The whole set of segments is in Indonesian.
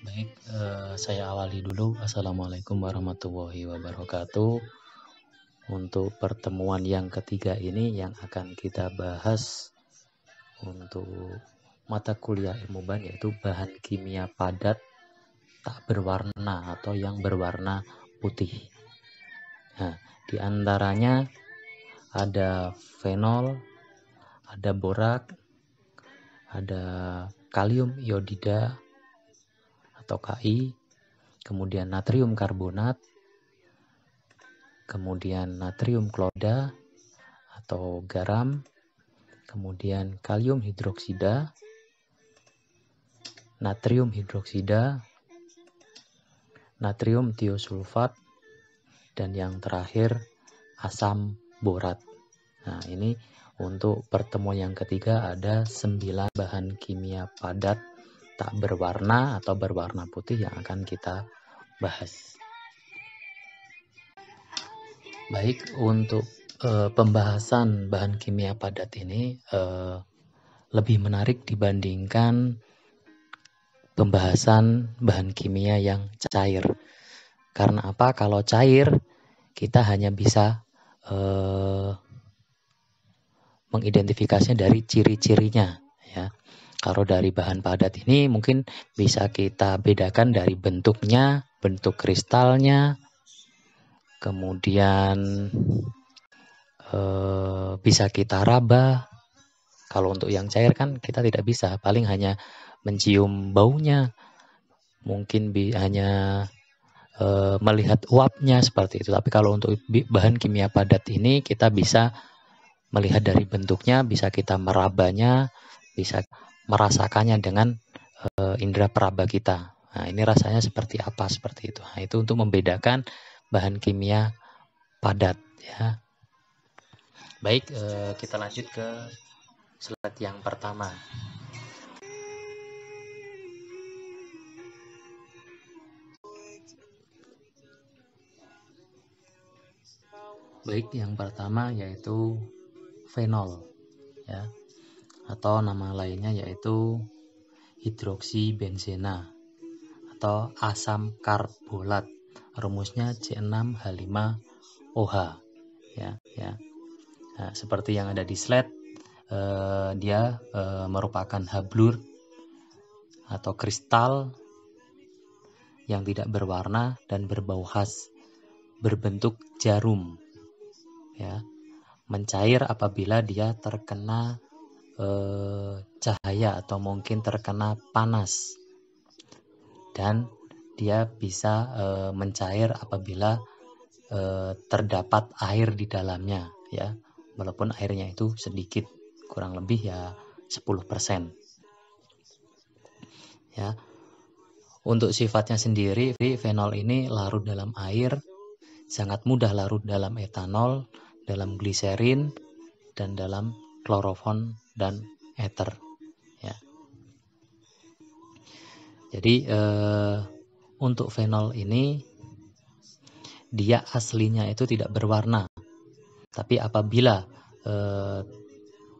Baik, saya awali dulu. Assalamualaikum warahmatullahi wabarakatuh. Untuk pertemuan yang ketiga ini yang akan kita bahas untuk mata kuliah ilmu bahan yaitu bahan kimia padat tak berwarna atau yang berwarna putih. Nah, di antaranya ada fenol, ada borak, ada kalium iodida atau Ki, kemudian natrium karbonat, kemudian natrium kloda atau garam, kemudian kalium hidroksida, natrium hidroksida, natrium tiosulfat, dan yang terakhir asam borat. Nah, ini untuk pertemuan yang ketiga ada 9 bahan kimia padat tak berwarna atau berwarna putih yang akan kita bahas. Baik, untuk pembahasan bahan kimia padat ini lebih menarik dibandingkan pembahasan bahan kimia yang cair. Karena apa? Kalau cair kita hanya bisa mengidentifikasinya dari ciri-cirinya, ya. Kalau dari bahan padat ini mungkin bisa kita bedakan dari bentuknya, bentuk kristalnya, kemudian bisa kita raba. Kalau untuk yang cair kan kita tidak bisa, paling hanya mencium baunya, mungkin hanya melihat uapnya seperti itu. Tapi kalau untuk bahan kimia padat ini kita bisa melihat dari bentuknya, bisa kita merabanya, bisa merasakannya dengan indera peraba kita. Nah, ini rasanya seperti apa, seperti itu. Nah, itu untuk membedakan bahan kimia padat, ya. Baik, kita lanjut ke slide yang pertama. Baik, yang pertama yaitu fenol, ya, atau nama lainnya yaitu hidroksibenzena atau asam karbolat. Rumusnya C6H5OH, ya. Nah, seperti yang ada di slide, dia merupakan hablur atau kristal yang tidak berwarna dan berbau khas, berbentuk jarum, ya, mencair apabila dia terkena cahaya atau mungkin terkena panas, dan dia bisa mencair apabila terdapat air di dalamnya, ya, walaupun airnya itu sedikit, kurang lebih ya 10%. Ya. Untuk sifatnya sendiri, fenol ini larut dalam air, sangat mudah larut dalam etanol, dalam gliserin, dan dalam klorofon dan ether, ya. Jadi untuk fenol ini dia aslinya itu tidak berwarna, tapi apabila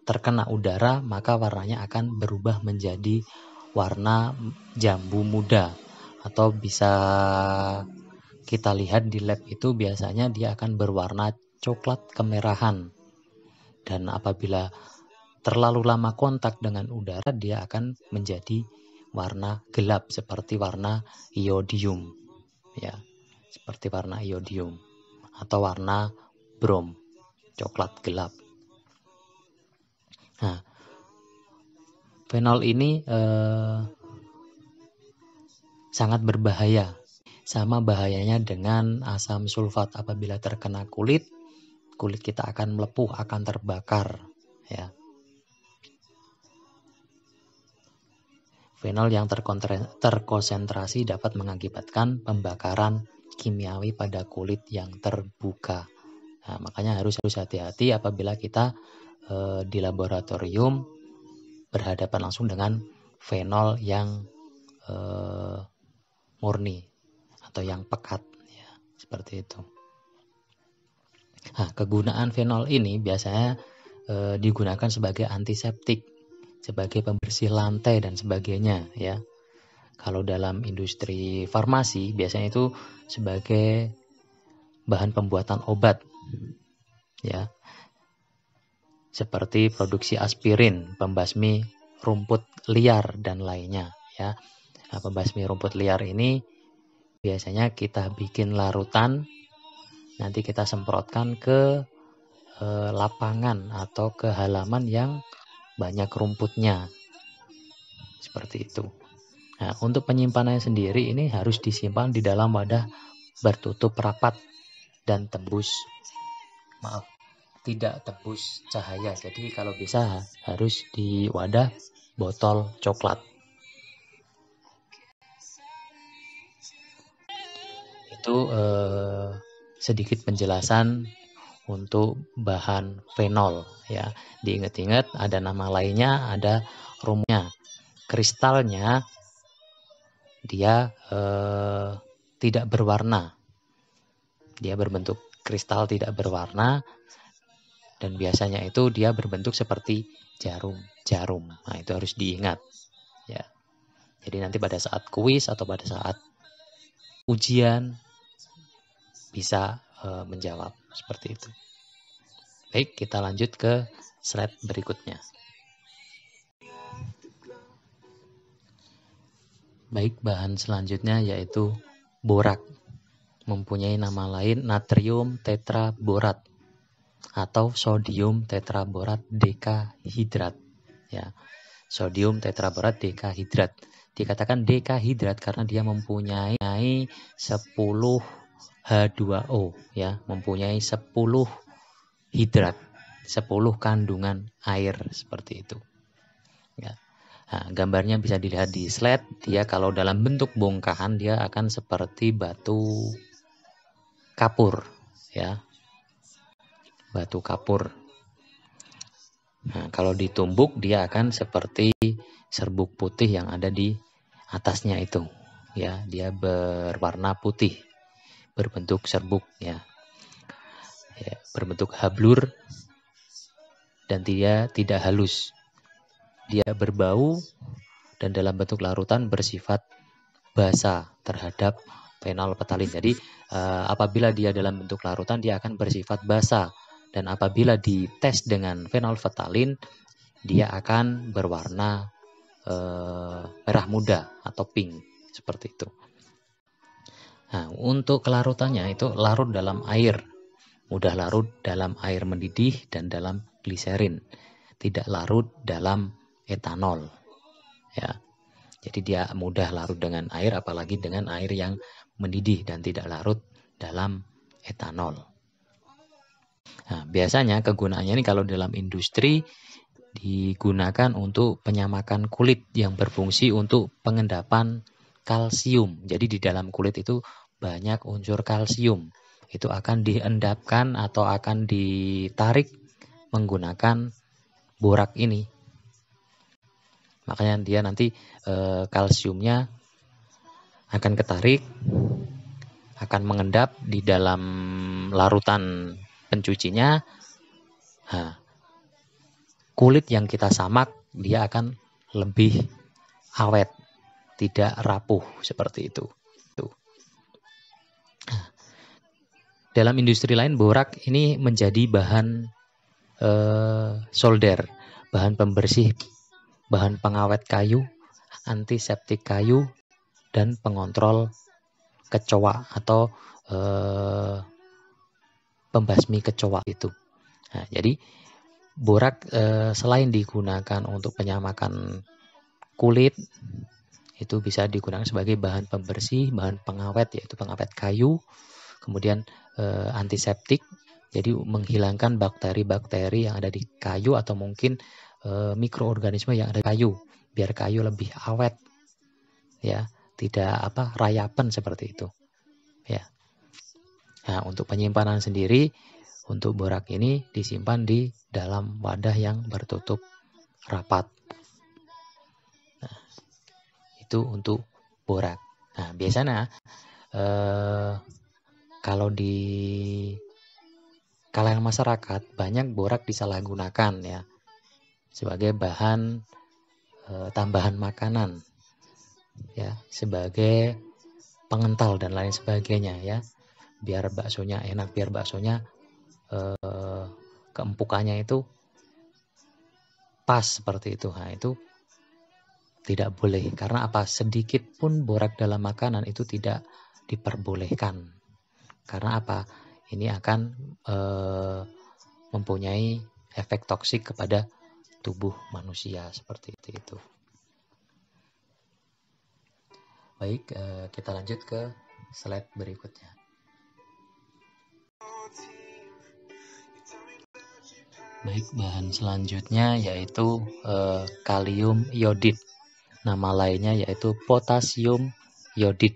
terkena udara maka warnanya akan berubah menjadi warna jambu muda, atau bisa kita lihat di lab itu biasanya dia akan berwarna coklat kemerahan, dan apabila terlalu lama kontak dengan udara dia akan menjadi warna gelap seperti warna iodium, ya, seperti warna iodium atau warna brom, coklat gelap. Nah, fenol ini sangat berbahaya, sama bahayanya dengan asam sulfat. Apabila terkena kulit kita akan melepuh, akan terbakar, ya. Fenol yang terkonsentrasi dapat mengakibatkan pembakaran kimiawi pada kulit yang terbuka. Nah, makanya harus hati-hati apabila kita di laboratorium berhadapan langsung dengan fenol yang murni atau yang pekat, ya, seperti itu. Nah, kegunaan fenol ini biasanya digunakan sebagai antiseptik, sebagai pembersih lantai dan sebagainya, ya. Kalau dalam industri farmasi biasanya itu sebagai bahan pembuatan obat, ya. Seperti produksi aspirin, pembasmi rumput liar dan lainnya, ya. Nah, pembasmi rumput liar ini biasanya kita bikin larutan, nanti kita semprotkan ke lapangan atau ke halaman yang banyak rumputnya. Seperti itu. Nah, untuk penyimpanannya sendiri ini harus disimpan di dalam wadah bertutup rapat dan tidak tembus cahaya. Jadi kalau bisa harus di wadah botol coklat. Itu sedikit penjelasan untuk bahan fenol, ya. Diingat-ingat ada nama lainnya, ada rumusnya. Kristalnya dia tidak berwarna. Dia berbentuk kristal tidak berwarna dan biasanya itu dia berbentuk seperti jarum. Nah, itu harus diingat, ya. Jadi nanti pada saat kuis atau pada saat ujian bisa menjawab seperti itu. Baik, kita lanjut ke slide berikutnya. Baik, bahan selanjutnya yaitu borak. Mempunyai nama lain natrium tetraborat atau sodium tetraborat dekahidrat, ya. Sodium tetraborat dekahidrat. Dikatakan dekahidrat karena dia mempunyai 10 H2O, ya, mempunyai 10 hidrat, 10 kandungan air seperti itu, ya. Nah, gambarnya bisa dilihat di slide. Dia kalau dalam bentuk bongkahan dia akan seperti batu kapur, ya. Batu kapur. Nah, kalau ditumbuk dia akan seperti serbuk putih yang ada di atasnya itu, ya. Dia berwarna putih, berbentuk serbuk, ya. Berbentuk hablur dan dia tidak halus. Dia berbau dan dalam bentuk larutan bersifat basa terhadap fenolfetalin. Jadi apabila dia dalam bentuk larutan dia akan bersifat basa, dan apabila dites dengan fenolfetalin dia akan berwarna merah muda atau pink seperti itu. Nah, untuk kelarutannya itu larut dalam air, mudah larut dalam air mendidih dan dalam gliserin, tidak larut dalam etanol, ya. Jadi dia mudah larut dengan air, apalagi dengan air yang mendidih dan tidak larut dalam etanol. Nah, biasanya kegunaannya ini kalau dalam industri digunakan untuk penyamakan kulit yang berfungsi untuk pengendapan kalsium. Jadi di dalam kulit itu banyak unsur kalsium. Itu akan diendapkan atau akan ditarik menggunakan borak ini. Makanya dia nanti kalsiumnya akan ketarik, akan mengendap di dalam larutan pencucinya. Nah, kulit yang kita samak dia akan lebih awet, tidak rapuh seperti itu. Nah, dalam industri lain borak ini menjadi bahan solder, bahan pembersih, bahan pengawet kayu, antiseptik kayu, dan pengontrol kecoa atau pembasmi kecoa itu. Nah, jadi borak selain digunakan untuk penyamakan kulit, itu bisa digunakan sebagai bahan pembersih, bahan pengawet yaitu pengawet kayu, kemudian antiseptik, jadi menghilangkan bakteri-bakteri yang ada di kayu atau mungkin mikroorganisme yang ada di kayu, biar kayu lebih awet, ya, tidak rayapan seperti itu, ya. Nah, untuk penyimpanan sendiri untuk borak ini disimpan di dalam wadah yang bertutup rapat. Nah, itu untuk borak. Nah, biasanya kalau di kalangan masyarakat banyak borak disalahgunakan, ya, sebagai bahan tambahan makanan, ya, sebagai pengental dan lain sebagainya ya. Biar baksonya enak, biar baksonya keempukannya itu pas seperti itu. Nah, itu tidak boleh. Karena apa? Sedikit pun borak dalam makanan itu tidak diperbolehkan. Karena apa? Ini akan mempunyai efek toksik kepada tubuh manusia seperti itu. Baik, kita lanjut ke slide berikutnya. Baik, bahan selanjutnya yaitu kalium iodid. Nama lainnya yaitu potasium iodid.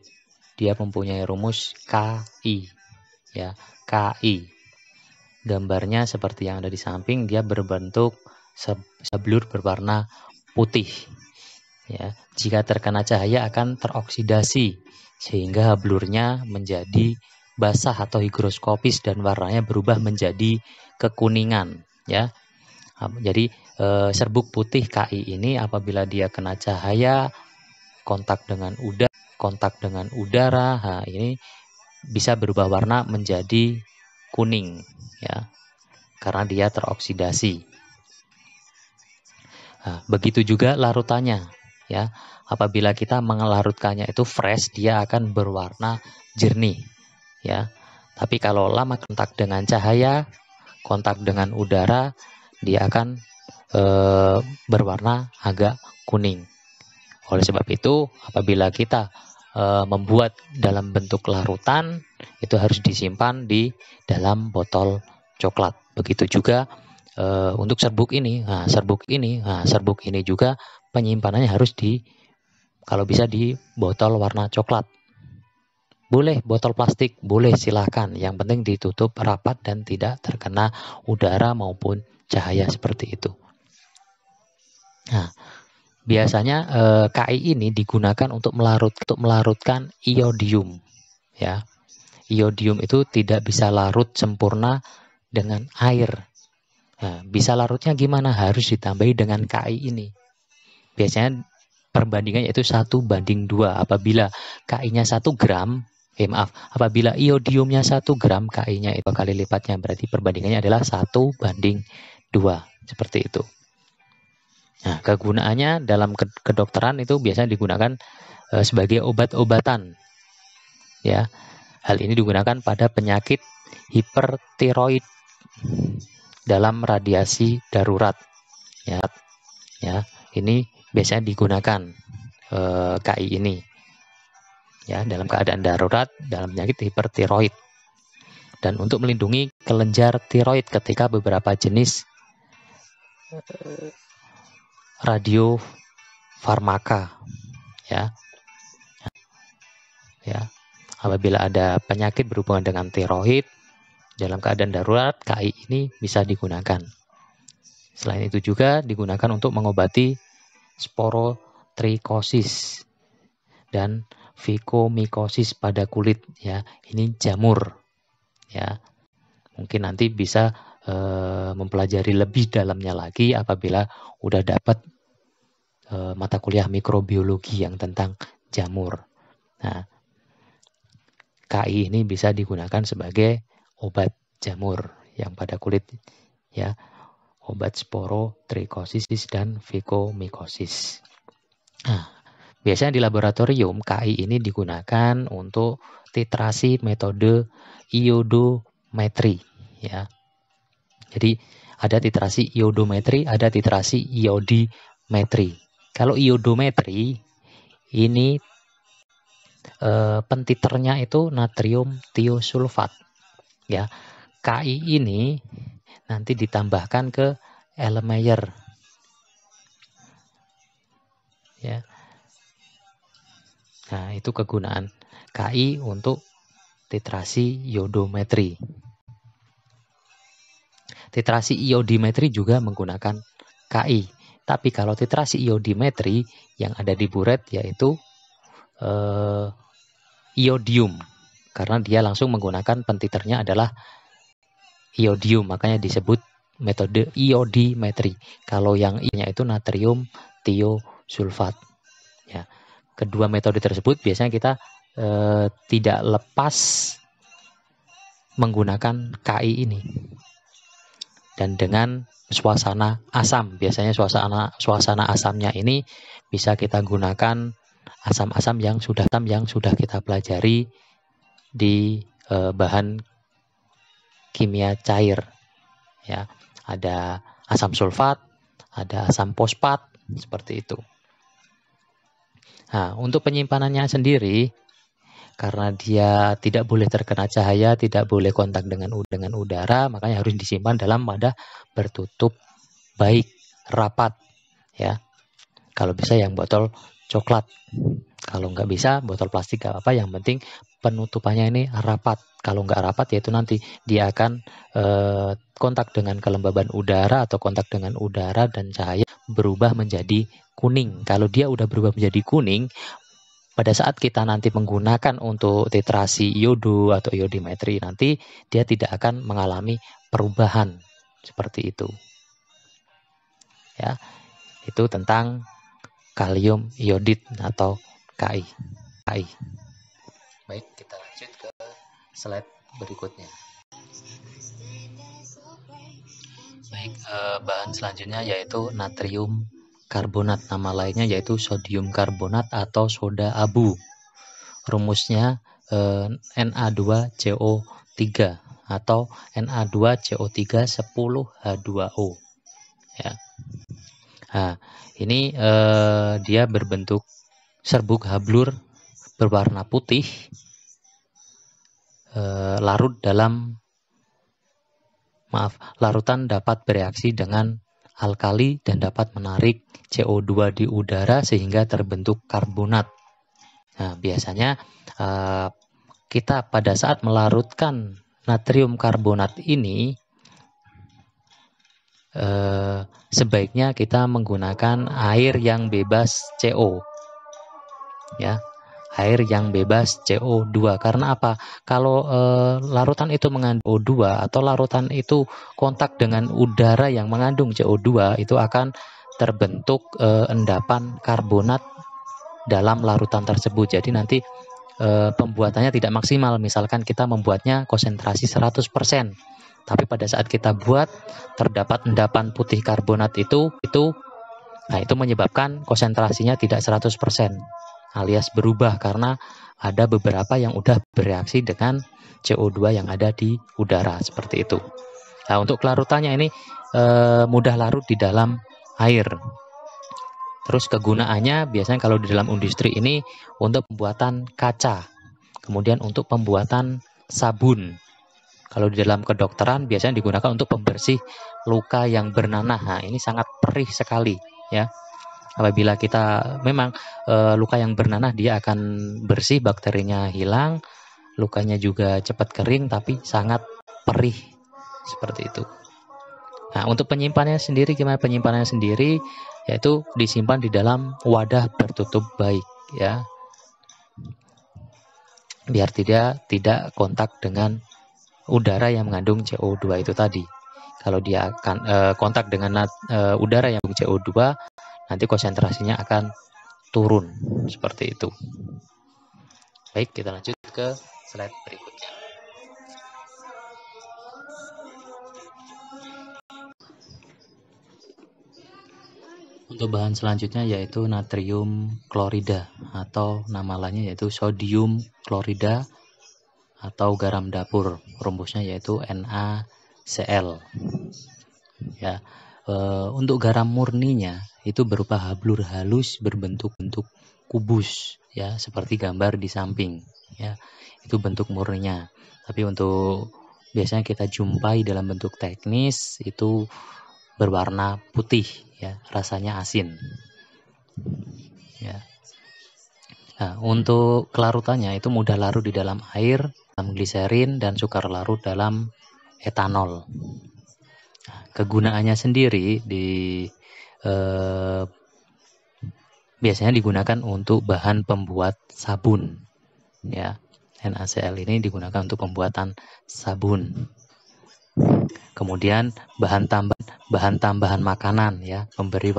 Dia mempunyai rumus Ki, ya, Ki. Gambarnya seperti yang ada di samping, dia berbentuk sablur berwarna putih. Ya, jika terkena cahaya akan teroksidasi sehingga blurnya menjadi basah atau higroskopis dan warnanya berubah menjadi kekuningan. Ya, jadi serbuk putih Ki ini apabila dia kena cahaya, kontak dengan udara, nah ini bisa berubah warna menjadi kuning, ya, karena dia teroksidasi. Nah, begitu juga larutannya, ya. Apabila kita melarutkannya itu fresh, dia akan berwarna jernih, ya. Tapi kalau lama kontak dengan cahaya, kontak dengan udara, dia akan berwarna agak kuning. Oleh sebab itu, apabila kita membuat dalam bentuk larutan, itu harus disimpan di dalam botol coklat. Begitu juga untuk serbuk ini. Nah, serbuk ini juga penyimpanannya harus kalau bisa di botol warna coklat. Boleh botol plastik, boleh silakan. Yang penting ditutup rapat dan tidak terkena udara maupun cahaya seperti itu. Nah, biasanya Ki ini digunakan untuk melarutkan iodium, ya. Iodium itu tidak bisa larut sempurna dengan air. Nah, bisa larutnya gimana? Harus ditambahi dengan Ki ini. Biasanya perbandingannya itu 1:2. Apabila Ki-nya 1 gram, apabila iodiumnya 1 gram, Ki-nya itu kali lipatnya. Berarti perbandingannya adalah 1:2. Seperti itu. Nah, kegunaannya dalam kedokteran itu biasanya digunakan sebagai obat-obatan. Ya, hal ini digunakan pada penyakit hipertiroid dalam radiasi darurat. Ya, ini biasanya digunakan Ki ini. Ya, dalam keadaan darurat dalam penyakit hipertiroid. Dan untuk melindungi kelenjar tiroid ketika beberapa jenis radiofarmaka, ya. Apabila ada penyakit berhubungan dengan tiroid dalam keadaan darurat, Ki ini bisa digunakan. Selain itu juga digunakan untuk mengobati sporotrikosis dan fikomikosis pada kulit, ya. Ini jamur, ya. Mungkin nanti bisa mempelajari lebih dalamnya lagi apabila udah dapat mata kuliah mikrobiologi yang tentang jamur. Nah, Ki ini bisa digunakan sebagai obat jamur yang pada kulit, ya, obat sporotrikosis dan fikomikosis. Nah, biasanya di laboratorium Ki ini digunakan untuk titrasi metode iodometri, ya. Jadi ada titrasi iodometri, ada titrasi iodimetri. Kalau iodometri ini pentiternya itu natrium tiosulfat, ya. Ki ini nanti ditambahkan ke Erlenmeyer, ya. Nah, itu kegunaan Ki untuk titrasi iodometri. Titrasi iodimetri juga menggunakan Ki. Tapi kalau titrasi iodimetri yang ada di buret yaitu iodium. Karena dia langsung menggunakan pentiternya adalah iodium. Makanya disebut metode iodimetri. Kalau yang I-nya itu natrium tiosulfat. Ya. kedua metode tersebut biasanya kita tidak lepas menggunakan KI ini. Dan dengan suasana asam, biasanya suasana asamnya ini bisa kita gunakan asam-asam yang sudah kita pelajari di bahan kimia cair. Ya, ada asam sulfat, ada asam fosfat, seperti itu. Nah, untuk penyimpanannya sendiri, karena dia tidak boleh terkena cahaya, tidak boleh kontak dengan udara, makanya harus disimpan dalam wadah bertutup baik, rapat, ya. Kalau bisa yang botol coklat. Kalau nggak bisa, botol plastik nggak apa-apa, yang penting penutupannya ini rapat. Kalau nggak rapat, yaitu nanti dia akan kontak dengan kelembaban udara atau kontak dengan udara dan cahaya berubah menjadi kuning. Kalau dia udah berubah menjadi kuning, pada saat kita nanti menggunakan untuk titrasi iodo atau iodimetri, nanti dia tidak akan mengalami perubahan seperti itu. Ya, itu tentang kalium iodid atau KI. Baik, kita lanjut ke slide berikutnya. Baik, bahan selanjutnya yaitu natrium karbonat. Nama lainnya yaitu sodium karbonat atau soda abu. Rumusnya Na2CO3 atau Na2CO3 10H2O. Ya. Nah, ini dia berbentuk serbuk hablur berwarna putih, larutan dapat bereaksi dengan alkali dan dapat menarik CO2 di udara sehingga terbentuk karbonat. Nah, biasanya kita pada saat melarutkan natrium karbonat ini sebaiknya kita menggunakan air yang bebas CO. Ya. Air yang bebas CO2. Karena apa? Kalau larutan itu mengandung O2 atau larutan itu kontak dengan udara yang mengandung CO2, itu akan terbentuk endapan karbonat dalam larutan tersebut. Jadi nanti pembuatannya tidak maksimal. Misalkan kita membuatnya konsentrasi 100%. Tapi pada saat kita buat terdapat endapan putih karbonat itu menyebabkan konsentrasinya tidak 100%. Alias berubah karena ada beberapa yang udah bereaksi dengan CO2 yang ada di udara, seperti itu. Nah, untuk kelarutannya ini mudah larut di dalam air. Terus kegunaannya biasanya kalau di dalam industri ini untuk pembuatan kaca, kemudian untuk pembuatan sabun. Kalau di dalam kedokteran biasanya digunakan untuk pembersih luka yang bernanah. Nah, ini sangat perih sekali, ya. Apabila kita memang luka yang bernanah, dia akan bersih, bakterinya hilang, lukanya juga cepat kering, tapi sangat perih seperti itu. Nah, untuk penyimpanannya sendiri, gimana penyimpanannya sendiri? Yaitu disimpan di dalam wadah bertutup baik, ya, biar tidak kontak dengan udara yang mengandung CO2 itu tadi. Kalau dia akan kontak dengan udara yang mengandung CO2, nanti konsentrasinya akan turun seperti itu. Baik, kita lanjut ke slide berikutnya. Untuk bahan selanjutnya yaitu natrium klorida atau nama lainnya yaitu sodium klorida atau garam dapur. Rumusnya yaitu NaCl. Ya. Untuk garam murninya itu berupa hablur halus berbentuk-bentuk kubus, ya, seperti gambar di samping, ya. Itu bentuk murninya. Tapi untuk biasanya kita jumpai dalam bentuk teknis itu berwarna putih, ya, rasanya asin. Ya. Nah, untuk kelarutannya itu mudah larut di dalam air, dalam gliserin dan sukar larut dalam etanol. Kegunaannya sendiri biasanya digunakan untuk bahan pembuat sabun, ya. NaCl ini digunakan untuk pembuatan sabun. Kemudian bahan tambahan makanan, ya, pemberi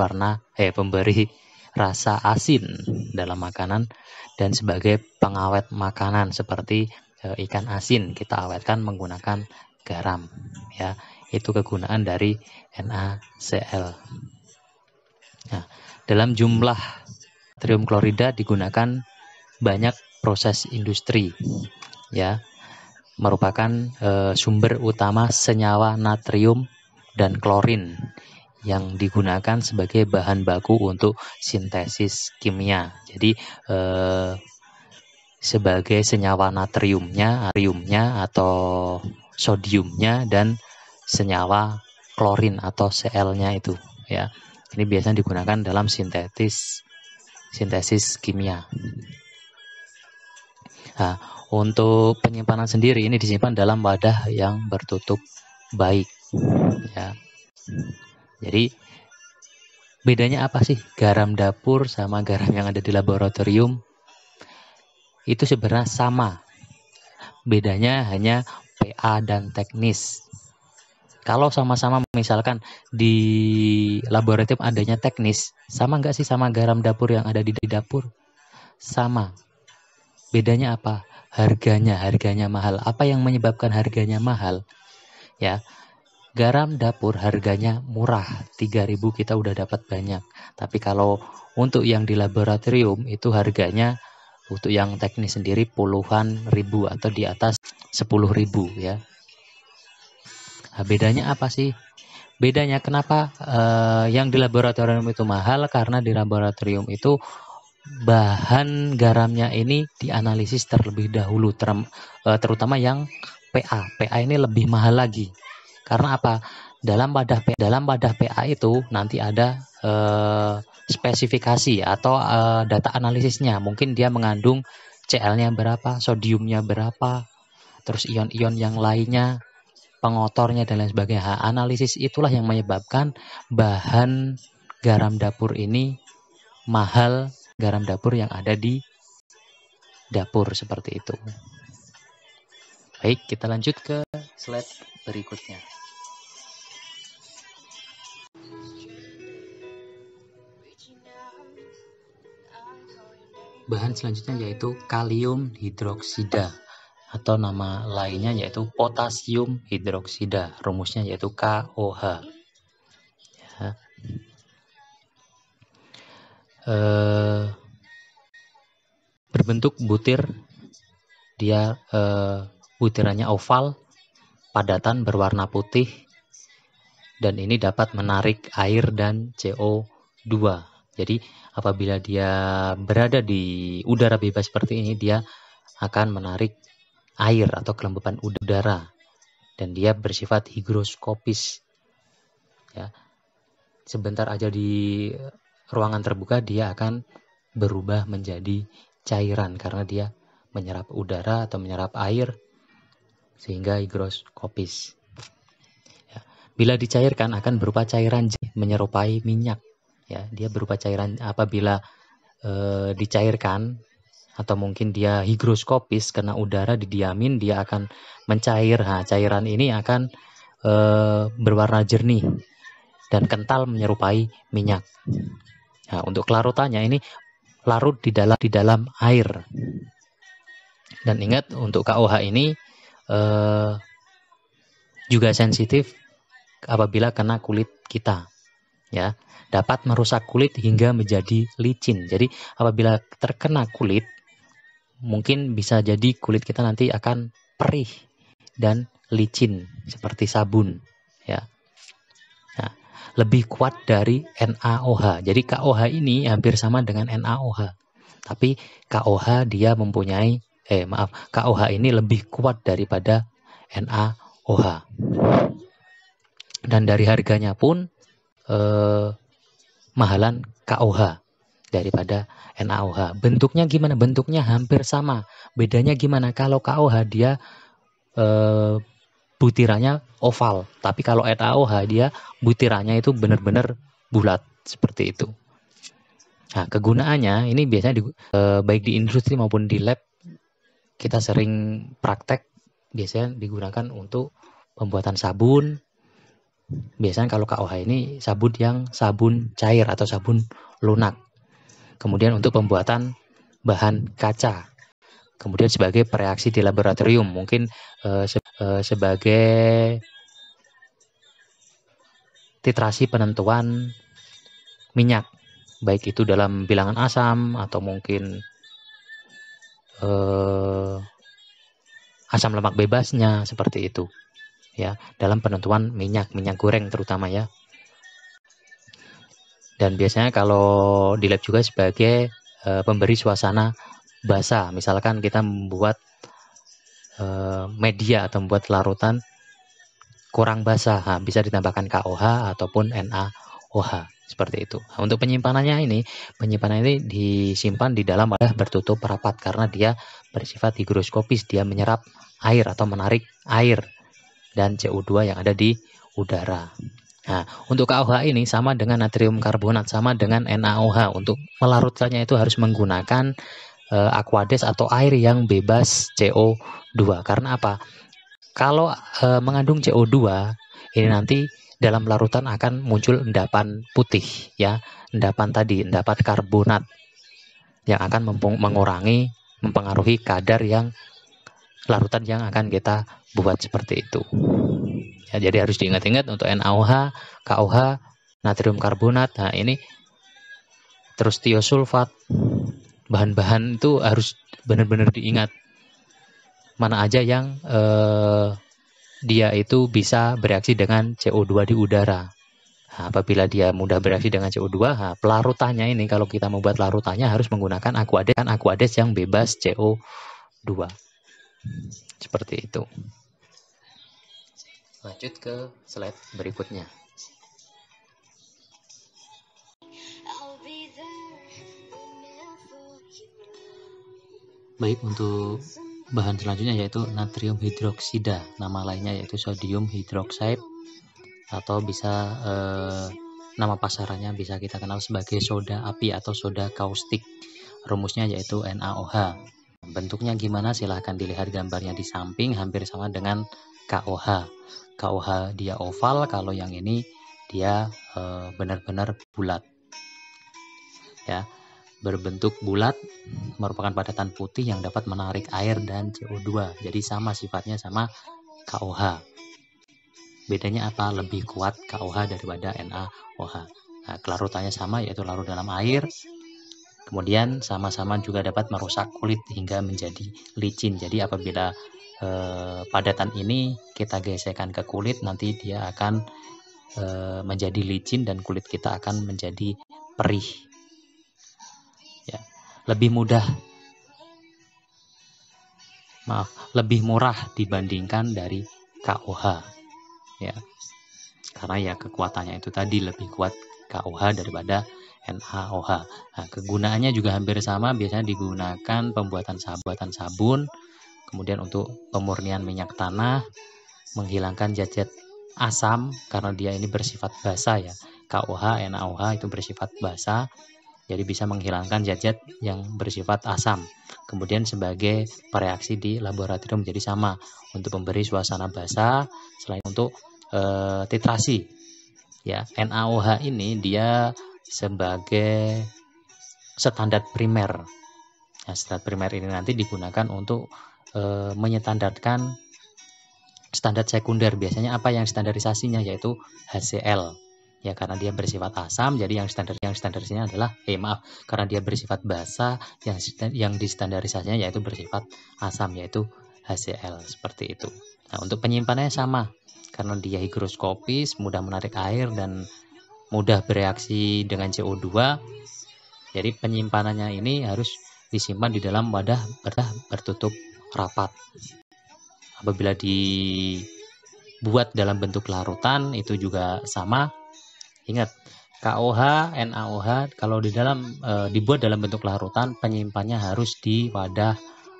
rasa asin dalam makanan dan sebagai pengawet makanan seperti ikan asin kita awetkan menggunakan garam, ya. Itu kegunaan dari NaCl. Nah, dalam jumlah natrium klorida digunakan banyak proses industri, ya, merupakan sumber utama senyawa natrium dan klorin yang digunakan sebagai bahan baku untuk sintesis kimia. Jadi sebagai senyawa natriumnya atau sodiumnya dan senyawa klorin atau Cl-nya itu, ya. Ini biasanya digunakan dalam sintesis kimia. Nah, untuk penyimpanan sendiri ini disimpan dalam wadah yang bertutup baik, ya. Jadi bedanya apa sih garam dapur sama garam yang ada di laboratorium? Itu sebenarnya sama. Bedanya hanya pH dan teknis. Kalau sama-sama misalkan di laboratorium adanya teknis, sama nggak sih sama garam dapur yang ada di dapur? Sama. Bedanya apa? Harganya mahal. Apa yang menyebabkan harganya mahal? Ya, garam dapur harganya murah, 3.000 kita udah dapat banyak. Tapi kalau untuk yang di laboratorium itu harganya untuk yang teknis sendiri puluhan ribu atau di atas 10.000, ya. Nah, bedanya apa sih? Bedanya kenapa yang di laboratorium itu mahal? Karena di laboratorium itu bahan garamnya ini dianalisis terlebih dahulu, terutama yang PA. PA ini lebih mahal lagi. Karena apa? Dalam wadah PA itu nanti ada spesifikasi atau data analisisnya. Mungkin dia mengandung Cl-nya berapa, sodiumnya berapa, terus ion-ion yang lainnya, pengotornya dan lain sebagainya. Analisis itulah yang menyebabkan bahan garam dapur ini mahal, garam dapur yang ada di dapur seperti itu. Baik, kita lanjut ke slide berikutnya. Bahan selanjutnya yaitu kalium hidroksida atau nama lainnya yaitu potasium hidroksida. Rumusnya yaitu KOH. Ya. Berbentuk butir, dia butirannya oval, padatan berwarna putih, dan ini dapat menarik air dan CO2. Jadi apabila dia berada di udara bebas seperti ini, dia akan menarik air atau kelembapan udara dan dia bersifat higroskopis, ya. Sebentar aja di ruangan terbuka dia akan berubah menjadi cairan karena dia menyerap udara atau menyerap air sehingga higroskopis, ya. Bila dicairkan akan berupa cairan menyerupai minyak, ya. Dia berupa cairan apabila dicairkan atau mungkin dia higroskopis karena udara didiamin dia akan mencair. Nah, cairan ini akan berwarna jernih dan kental menyerupai minyak. Nah, untuk kelarutannya ini larut di dalam air. Dan ingat untuk KOH ini juga sensitif apabila kena kulit kita, ya. Dapat merusak kulit hingga menjadi licin. Jadi apabila terkena kulit, mungkin bisa jadi kulit kita nanti akan perih dan licin seperti sabun, ya. Nah, lebih kuat dari NaOH. Jadi KOH ini hampir sama dengan NaOH. Tapi KOH dia mempunyai KOH ini lebih kuat daripada NaOH. Dan dari harganya pun mahalan KOH daripada NaOH. Bentuknya gimana? Bentuknya hampir sama. Bedanya gimana? Kalau KOH dia butirannya oval, tapi kalau NaOH dia butirannya itu benar-benar bulat seperti itu. Nah, kegunaannya ini biasanya baik di industri maupun di lab kita sering praktek, biasanya digunakan untuk pembuatan sabun. Biasanya kalau KOH ini sabun cair atau sabun lunak. kemudian untuk pembuatan bahan kaca, kemudian sebagai reaksi di laboratorium, mungkin sebagai titrasi penentuan minyak, baik itu dalam bilangan asam atau mungkin asam lemak bebasnya, seperti itu ya, dalam penentuan minyak goreng terutama ya. Dan biasanya kalau di lab juga sebagai pemberi suasana basah, misalkan kita membuat media atau membuat larutan kurang basah, bisa ditambahkan KOH ataupun NaOH, seperti itu. Nah, untuk penyimpanan ini disimpan di dalam wadah bertutup rapat karena dia bersifat higroskopis, dia menyerap air atau menarik air dan CO2 yang ada di udara. Nah, untuk KOH ini sama dengan natrium karbonat, sama dengan NaOH. Untuk melarutkannya itu harus menggunakan aqueous atau air yang bebas CO2. Karena apa? Kalau mengandung CO2, ini nanti dalam larutan akan muncul endapan putih ya, endapan karbonat yang akan mempengaruhi kadar yang larutan yang akan kita buat, seperti itu. Ya, jadi harus diingat-ingat untuk NaOH, KOH, natrium karbonat. Nah, ini terus tiosulfat. Bahan-bahan itu harus benar-benar diingat. Mana aja yang dia itu bisa bereaksi dengan CO2 di udara. Nah, apabila dia mudah bereaksi dengan CO2, pelarutannya ini kalau kita membuat larutannya harus menggunakan aqueous yang bebas CO2. Seperti itu. Lanjut ke slide berikutnya. Baik, untuk bahan selanjutnya yaitu natrium hidroksida, nama lainnya yaitu sodium hidroksida, atau bisa nama pasarannya bisa kita kenal sebagai soda api atau soda kaustik. Rumusnya yaitu NaOH. Bentuknya gimana? Silahkan dilihat gambarnya di samping, hampir sama dengan KOH. KOH dia oval, kalau yang ini dia benar-benar bulat. Ya, berbentuk bulat, merupakan padatan putih yang dapat menarik air dan CO2. Jadi sama sifatnya sama KOH. Bedanya apa? Lebih kuat KOH daripada NaOH. Nah, kelarutannya sama, yaitu larut dalam air. Kemudian sama-sama juga dapat merusak kulit hingga menjadi licin. Jadi apabila padatan ini kita gesekkan ke kulit, nanti dia akan menjadi licin dan kulit kita akan menjadi perih. Ya, lebih murah dibandingkan dari KOH. Ya, karena ya kekuatannya itu tadi lebih kuat KOH daripada NaOH. Nah, kegunaannya juga hampir sama, biasanya digunakan pembuatan sabun, kemudian untuk pemurnian minyak tanah, menghilangkan zat-zat asam karena dia ini bersifat basa ya. KOH, NaOH itu bersifat basa, jadi bisa menghilangkan zat-zat yang bersifat asam. Kemudian sebagai reaksi di laboratorium jadi sama, untuk memberi suasana basa, selain untuk titrasi. Ya, NaOH ini dia sebagai standar primer. Nah, standar primer ini nanti digunakan untuk menyetandarkan standar sekunder. Biasanya apa yang standarisasinya, yaitu HCl. Ya, karena dia bersifat asam, jadi yang standarisasinya adalah karena dia bersifat basa, yang distandarisasinya yaitu bersifat asam, yaitu HCl, seperti itu. Nah, untuk penyimpanannya sama, karena dia higroskopis, mudah menarik air dan mudah bereaksi dengan CO2. Jadi penyimpanannya ini harus disimpan di dalam wadah bertutup rapat. Apabila dibuat dalam bentuk larutan itu juga sama. Ingat, KOH, NaOH kalau dibuat dalam bentuk larutan, penyimpannya harus di wadah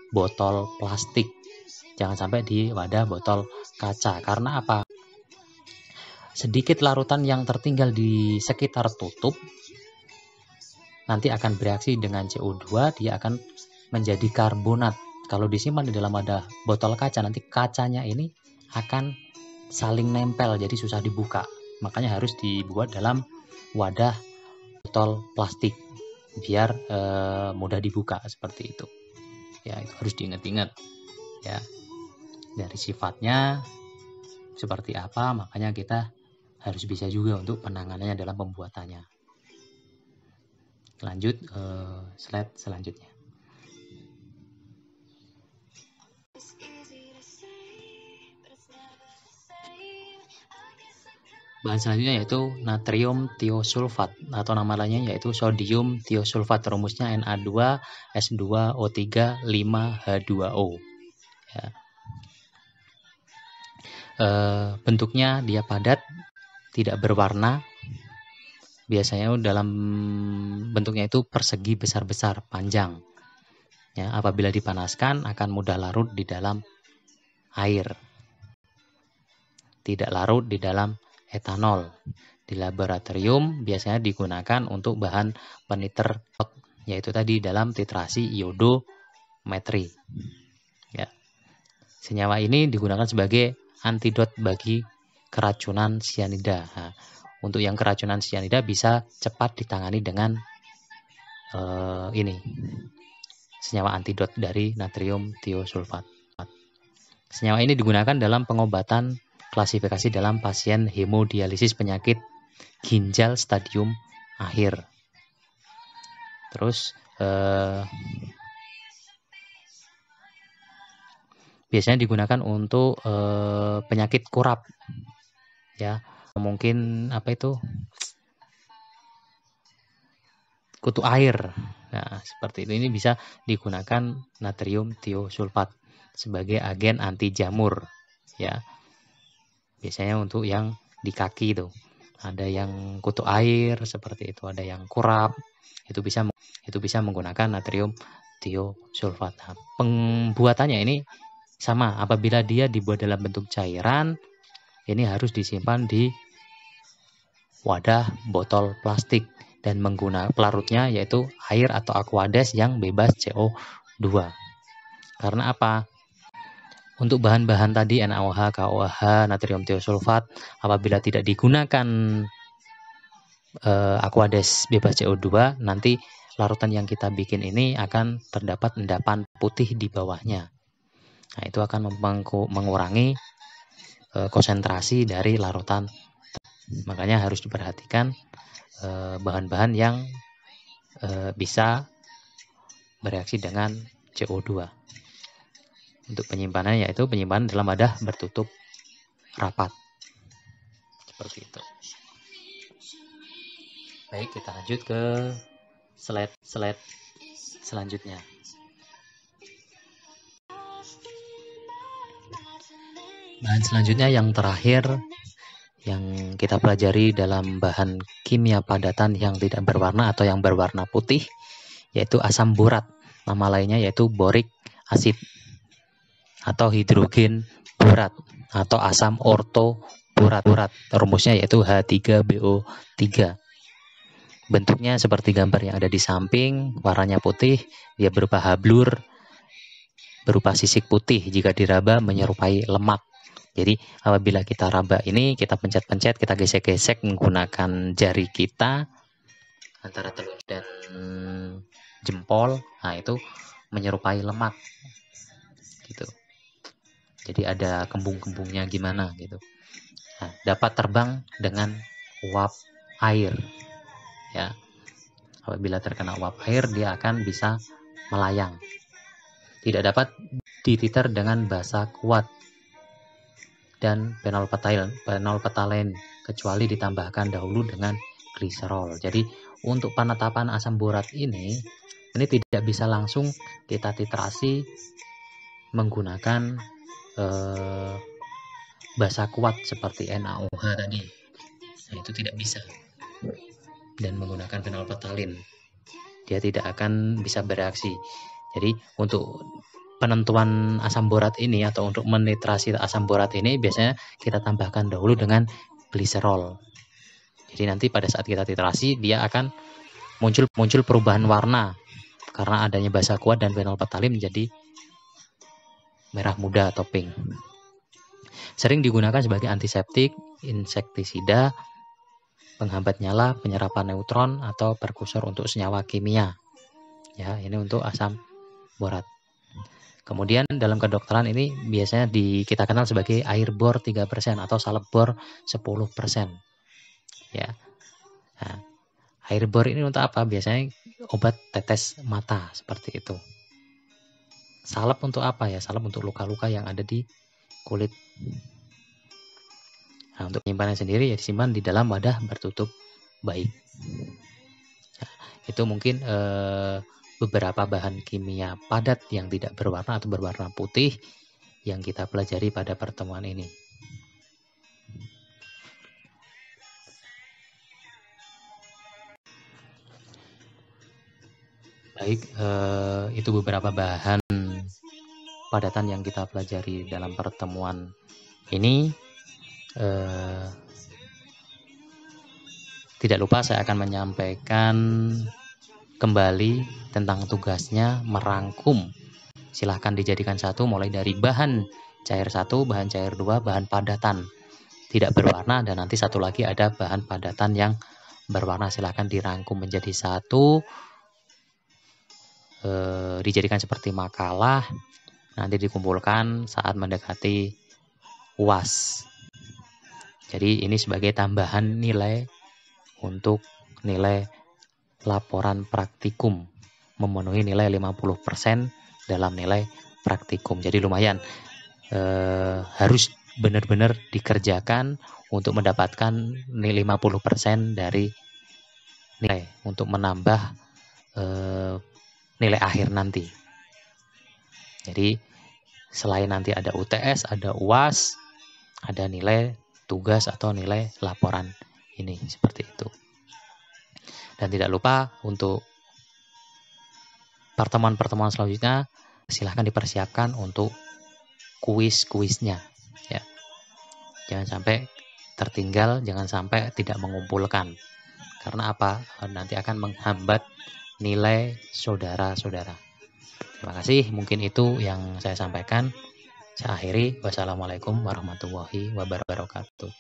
botol plastik. Jangan sampai di wadah botol kaca. Karena apa? Sedikit larutan yang tertinggal di sekitar tutup nanti akan bereaksi dengan CO2, dia akan menjadi karbonat. Kalau disimpan di dalam wadah botol kaca, nanti kacanya ini akan saling nempel, jadi susah dibuka. Makanya harus dibuat dalam wadah botol plastik. biar mudah dibuka seperti itu. Ya, itu harus diingat-ingat ya. Dari sifatnya seperti apa, makanya kita harus bisa juga untuk penanganannya dalam pembuatannya. Lanjut slide selanjutnya. Bahan selanjutnya yaitu natrium tiosulfat atau nama lainnya yaitu sodium tiosulfat, rumusnya Na2S2O3 5H2O. Ya. Bentuknya dia padat, tidak berwarna. Biasanya dalam bentuknya itu persegi besar-besar, panjang. Ya, apabila dipanaskan akan mudah larut di dalam air. Tidak larut di dalam etanol. Di laboratorium biasanya digunakan untuk bahan peniter, yaitu tadi dalam titrasi iodometri. Ya. Senyawa ini digunakan sebagai antidot bagi keracunan sianida. Nah, untuk yang keracunan sianida bisa cepat ditangani dengan ini senyawa antidot dari natrium tiosulfat. Senyawa ini digunakan dalam pengobatan klasifikasi dalam pasien hemodialisis penyakit ginjal stadium akhir. Terus biasanya digunakan untuk penyakit kurap, ya, mungkin apa itu kutu air. Nah, seperti itu. Ini bisa digunakan natrium tiosulfat sebagai agen anti jamur, ya. Biasanya untuk yang di kaki itu. Ada yang kutu air seperti itu, ada yang kurap. Itu bisa menggunakan natrium tiosulfat. Nah, pembuatannya ini sama, apabila dia dibuat dalam bentuk cairan, ini harus disimpan di wadah botol plastik dan menggunakan pelarutnya yaitu air atau aquades yang bebas CO2. Karena apa? Untuk bahan-bahan tadi NaOH, KOH, natrium tiosulfat, apabila tidak digunakan aquades bebas CO2, nanti larutan yang kita bikin ini akan terdapat endapan putih di bawahnya. Nah, itu akan mengurangi konsentrasi dari larutan. Makanya harus diperhatikan bahan-bahan yang bisa bereaksi dengan CO2. Untuk penyimpanan yaitu penyimpanan dalam wadah bertutup rapat. Seperti itu. Baik, kita lanjut ke slide selanjutnya. Bahan selanjutnya yang terakhir yang kita pelajari dalam bahan kimia padatan yang tidak berwarna atau yang berwarna putih yaitu asam borat. Nama lainnya yaitu boric acid atau hidrogen borat atau asam orto borat. Rumusnya yaitu H3BO3. Bentuknya seperti gambar yang ada di samping, warnanya putih, dia berupa hablur, berupa sisik putih. Jika diraba menyerupai lemak. Jadi apabila kita raba ini, kita pencet-pencet, kita gesek-gesek menggunakan jari kita antara telunjuk dan jempol, nah itu menyerupai lemak gitu. Jadi ada kembung-kembungnya gimana gitu. Nah, dapat terbang dengan uap air. Ya. Apabila terkena uap air, dia akan bisa melayang. Tidak dapat dititer dengan basa kuat dan fenolphthalein kecuali ditambahkan dahulu dengan gliserol. Jadi untuk penetapan asam borat ini tidak bisa langsung kita titrasi menggunakan basa kuat seperti NaOH tadi. Nah, itu tidak bisa. Dan menggunakan fenolphthalein, dia tidak akan bisa bereaksi. Jadi untuk penentuan asam borat ini atau untuk menitrasi asam borat ini biasanya kita tambahkan dahulu dengan gliserol. Jadi nanti pada saat kita titrasi dia akan muncul perubahan warna karena adanya basa kuat dan fenolphthalein menjadi merah muda atau pink. Sering digunakan sebagai antiseptik, insektisida, penghambat nyala, penyerapan neutron, atau perkusor untuk senyawa kimia. Ya, ini untuk asam borat. Kemudian dalam kedokteran ini biasanya kita kenal sebagai air bor 3% atau salep bor 10%. Ya. Nah, air bor ini untuk apa? Biasanya obat tetes mata seperti itu. Salep untuk apa ya? Salep untuk luka-luka yang ada di kulit. Nah, untuk penyimpanan sendiri ya disimpan di dalam wadah bertutup baik. Nah, itu mungkin beberapa bahan kimia padat yang tidak berwarna atau berwarna putih yang kita pelajari pada pertemuan ini. Baik, itu beberapa bahan padatan yang kita pelajari dalam pertemuan ini. Tidak lupa saya akan menyampaikan kembali tentang tugasnya merangkum. Silahkan dijadikan satu mulai dari bahan cair 1, bahan cair 2, bahan padatan tidak berwarna, dan nanti satu lagi ada bahan padatan yang berwarna. Silahkan dirangkum menjadi satu, dijadikan seperti makalah, nanti dikumpulkan saat mendekati UAS. Jadi ini sebagai tambahan nilai untuk nilai laporan praktikum, memenuhi nilai 50% dalam nilai praktikum. Jadi lumayan, harus benar-benar dikerjakan untuk mendapatkan nilai 50% dari nilai untuk menambah nilai akhir nanti. Jadi selain nanti ada UTS, ada UAS, ada nilai tugas atau nilai laporan ini, seperti itu. Dan tidak lupa untuk pertemuan-pertemuan selanjutnya silahkan dipersiapkan untuk kuis-kuisnya, ya. Jangan sampai tertinggal, jangan sampai tidak mengumpulkan. Karena apa? Nanti akan menghambat nilai saudara-saudara. Terima kasih, mungkin itu yang saya sampaikan. Saya akhiri. Wassalamualaikum warahmatullahi wabarakatuh.